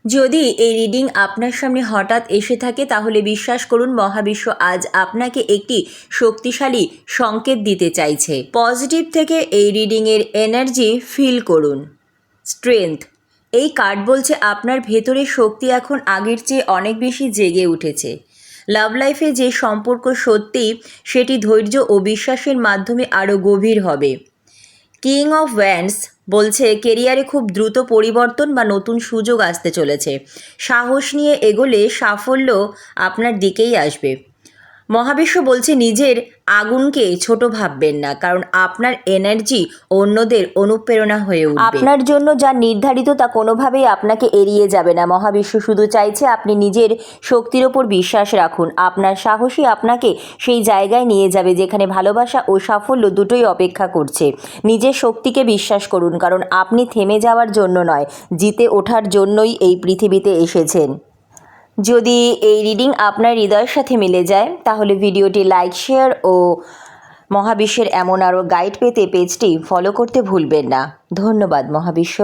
যদি এই রিডিং আপনার সামনে হঠাৎ এসে থাকে তাহলে বিশ্বাস করুন মহাবিশ্ব আজ আপনাকে একটি শক্তিশালী সংকেত দিতে চাইছে। পজিটিভ থেকে এই রিডিংয়ের এনার্জি ফিল করুন। স্ট্রেংথ, এই কার্ড বলছে আপনার ভেতরে শক্তি এখন আগের চেয়ে অনেক বেশি জেগে উঠেছে। লাভ লাইফে যে সম্পর্ক সত্যি সেটি ধৈর্য ও বিশ্বাসের মাধ্যমে আরও গভীর হবে। কিং অফ ওয়ান্ডস বলছে কেরিয়ারে খুব দ্রুত পরিবর্তন বা নতুন সুযোগ আসতে চলেছে। সাহস নিয়ে এগোলে সাফল্য আপনার দিকেই আসবে। মহাবিশ্ব বলছে নিজের আগুনকে ছোট ভাববেন না, কারণ আপনার এনার্জি অন্যদের অনুপ্রেরণা হয়ে উঠবে। আপনার জন্য যা নির্ধারিত তা কোনোভাবেই আপনাকে এড়িয়ে যাবে না। মহাবিশ্ব শুধু চাইছে আপনি নিজের শক্তির ওপর বিশ্বাস রাখুন। আপনার সাহসই আপনাকে সেই জায়গায় নিয়ে যাবে যেখানে ভালোবাসা ও সাফল্য দুটোই অপেক্ষা করছে। নিজের শক্তিকে বিশ্বাস করুন, কারণ আপনি থেমে যাওয়ার জন্য নয়, জিতে ওঠার জন্যই এই পৃথিবীতে এসেছেন। যদি এই রিডিং আপনার হৃদয়ের সাথে মিলে যায় তাহলে ভিডিওটি লাইক, শেয়ার ও মহাবিশ্বের এমন আরও গাইড পেতে পেজটি ফলো করতে ভুলবেন না। ধন্যবাদ মহাবিশ্ব।